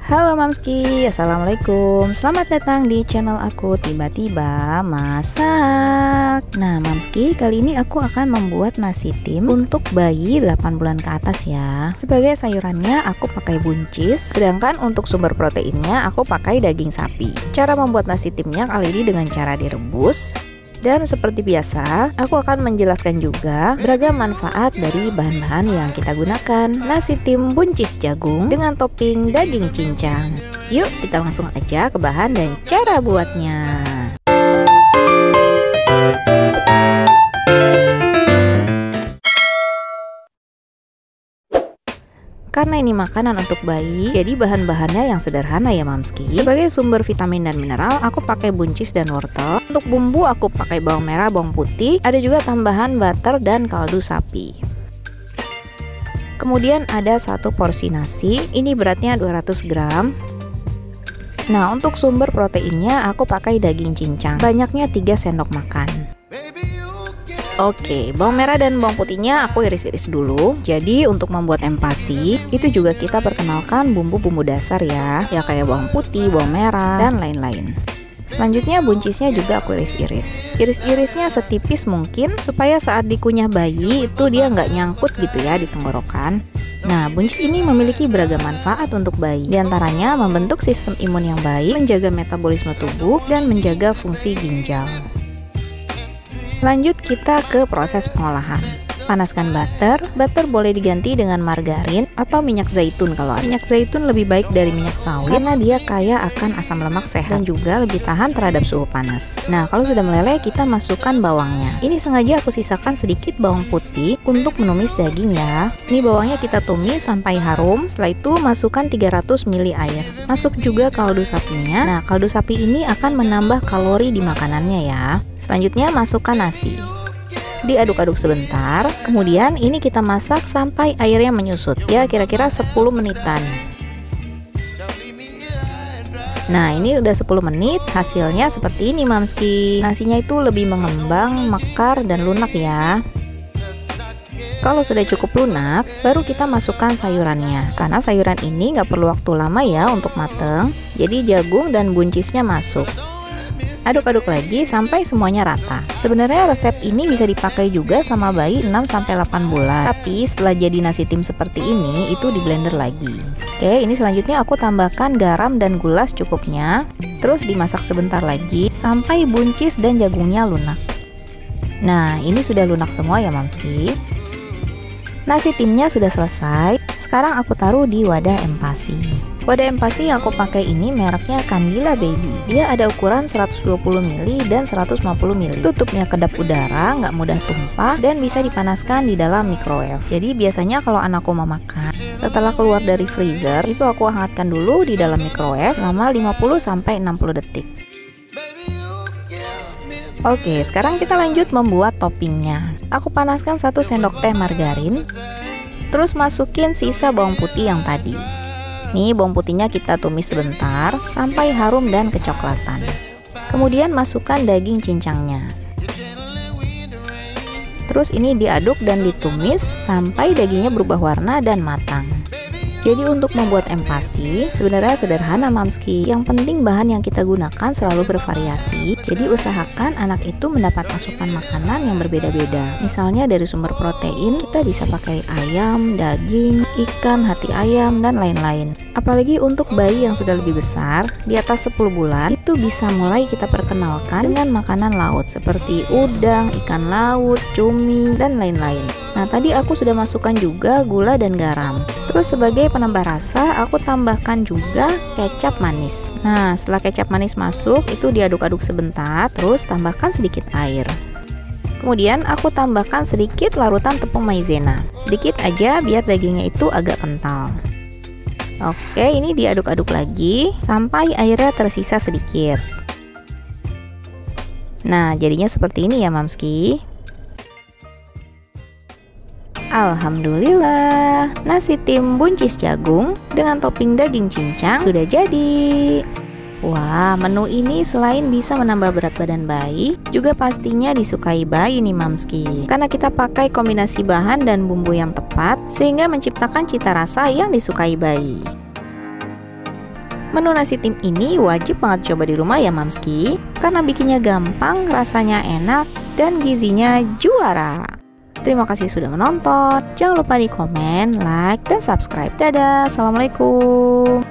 Halo Mamski, Assalamualaikum. Selamat datang di channel aku Tiba-Tiba Masak. Nah Mamski, kali ini aku akan membuat nasi tim untuk bayi 8 bulan ke atas ya. Sebagai sayurannya aku pakai buncis, sedangkan untuk sumber proteinnya aku pakai daging sapi. Cara membuat nasi timnya kali ini dengan cara direbus. Dan seperti biasa, aku akan menjelaskan juga beragam manfaat dari bahan-bahan yang kita gunakan. Nasi tim buncis jagung dengan topping daging cincang. Yuk kita langsung aja ke bahan dan cara buatnya. Karena ini makanan untuk bayi, jadi bahan-bahannya yang sederhana ya Mamski. Sebagai sumber vitamin dan mineral, aku pakai buncis dan wortel. Untuk bumbu aku pakai bawang merah, bawang putih, ada juga tambahan butter dan kaldu sapi. Kemudian ada 1 porsi nasi, ini beratnya 200 gram. Nah, untuk sumber proteinnya aku pakai daging cincang, banyaknya 3 sendok makan. Oke, bawang merah dan bawang putihnya aku iris-iris dulu. Jadi untuk membuat empasi, itu juga kita perkenalkan bumbu-bumbu dasar ya kayak bawang putih, bawang merah, dan lain-lain. Selanjutnya buncisnya juga aku iris-iris. Iris-irisnya setipis mungkin supaya saat dikunyah bayi itu dia nggak nyangkut gitu ya di tenggorokan. Nah, buncis ini memiliki beragam manfaat untuk bayi. Di antaranya membentuk sistem imun yang baik, menjaga metabolisme tubuh, dan menjaga fungsi ginjal. Lanjut kita ke proses pengolahan. Panaskan butter. Butter boleh diganti dengan margarin atau minyak zaitun. Kalau minyak zaitun lebih baik dari minyak sawit karena dia kaya akan asam lemak sehat dan juga lebih tahan terhadap suhu panas. Nah, kalau sudah meleleh kita masukkan bawangnya. Ini sengaja aku sisakan sedikit bawang putih untuk menumis daging ya. Ini bawangnya kita tumis sampai harum. Setelah itu masukkan 300 ml air. Masuk juga kaldu sapinya. Nah, kaldu sapi ini akan menambah kalori di makanannya ya. Selanjutnya masukkan nasi. Diaduk-aduk sebentar. Kemudian ini kita masak sampai airnya menyusut. Ya, kira-kira 10 menitan. Nah, ini udah 10 menit. Hasilnya seperti ini Mamski. Nasinya itu lebih mengembang, mekar, dan lunak ya. Kalau sudah cukup lunak, baru kita masukkan sayurannya. Karena sayuran ini nggak perlu waktu lama ya untuk mateng. Jadi jagung dan buncisnya masuk. Aduk-aduk lagi sampai semuanya rata. Sebenarnya resep ini bisa dipakai juga sama bayi 6-8 bulan. Tapi setelah jadi nasi tim seperti ini, itu di blender lagi. Oke, ini selanjutnya aku tambahkan garam dan gula secukupnya. Terus dimasak sebentar lagi sampai buncis dan jagungnya lunak. Nah, ini sudah lunak semua ya Mamski. Nasi timnya sudah selesai. Sekarang aku taruh di wadah empasi. Wadah empasi yang aku pakai ini mereknya Candila Baby. Dia ada ukuran 120 ml dan 150 ml. Tutupnya kedap udara, nggak mudah tumpah, dan bisa dipanaskan di dalam microwave. Jadi biasanya kalau anakku mau makan, setelah keluar dari freezer, itu aku hangatkan dulu di dalam microwave selama 50-60 detik. Oke, sekarang kita lanjut membuat toppingnya. Aku panaskan 1 sendok teh margarin. Terus masukin sisa bawang putih yang tadi. Nih, bawang putihnya kita tumis sebentar sampai harum dan kecoklatan. Kemudian masukkan daging cincangnya. Terus ini diaduk dan ditumis sampai dagingnya berubah warna dan matang. Jadi untuk membuat empasi sebenarnya sederhana Mamski. Yang penting bahan yang kita gunakan selalu bervariasi. Jadi usahakan anak itu mendapat asupan makanan yang berbeda-beda. Misalnya dari sumber protein kita bisa pakai ayam, daging, ikan, hati ayam, dan lain-lain. Apalagi untuk bayi yang sudah lebih besar, di atas 10 bulan, itu bisa mulai kita perkenalkan dengan makanan laut seperti udang, ikan laut, cumi, dan lain-lain. Nah, tadi aku sudah masukkan juga gula dan garam. Terus sebagai penambah rasa, aku tambahkan juga kecap manis. Nah, setelah kecap manis masuk, itu diaduk-aduk sebentar, terus tambahkan sedikit air. Kemudian aku tambahkan sedikit larutan tepung maizena. Sedikit aja biar dagingnya itu agak kental. Oke, ini diaduk-aduk lagi sampai airnya tersisa sedikit. Nah, jadinya seperti ini ya Mamski. Alhamdulillah, nasi tim buncis jagung dengan topping daging cincang sudah jadi. Wah, menu ini selain bisa menambah berat badan bayi, juga pastinya disukai bayi nih Mamski. Karena kita pakai kombinasi bahan dan bumbu yang tepat, sehingga menciptakan cita rasa yang disukai bayi. Menu nasi tim ini wajib banget coba di rumah ya Mamski, karena bikinnya gampang, rasanya enak, dan gizinya juara. Terima kasih sudah menonton. Jangan lupa di komen, like, dan subscribe. Dadah, assalamualaikum.